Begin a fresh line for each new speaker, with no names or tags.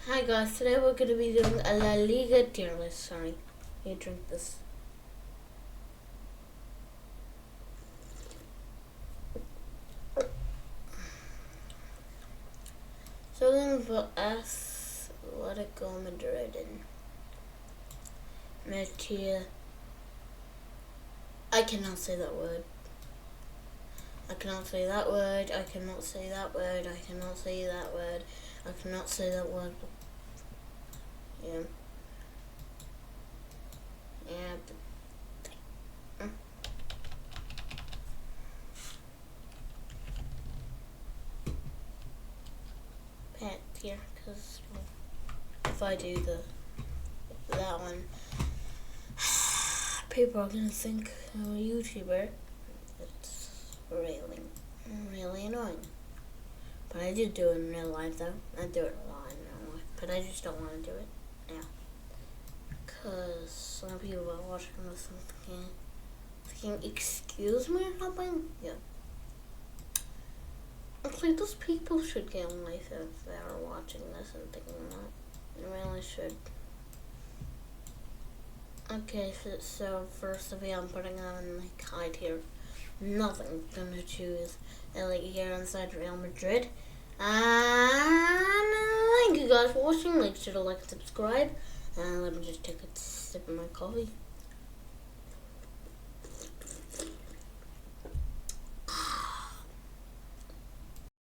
Hi guys, today we're going to be doing a La Liga tier list. Sorry, you drink this. So then for us, Atletico Madrid and Matia. I cannot say that word. I cannot say that word. I cannot say that word. I cannot say that word. I cannot say that word. Yeah. Yeah. Pet here, because if I do that one, people are gonna think I'm a YouTuber. It's really annoying. But I do it in real life though. I do it a lot in real life, but I just don't want to do it now. Cause some people are watching this and thinking, excuse me or something? Yeah. It's like those people should get on life if they're watching this and thinking that. They really should. Okay, so first of all, I'm putting on like high tier. Nothing gonna choose like here inside Real Madrid. And thank you guys for watching. Like, share, like, and subscribe. And let me just take a sip of my coffee.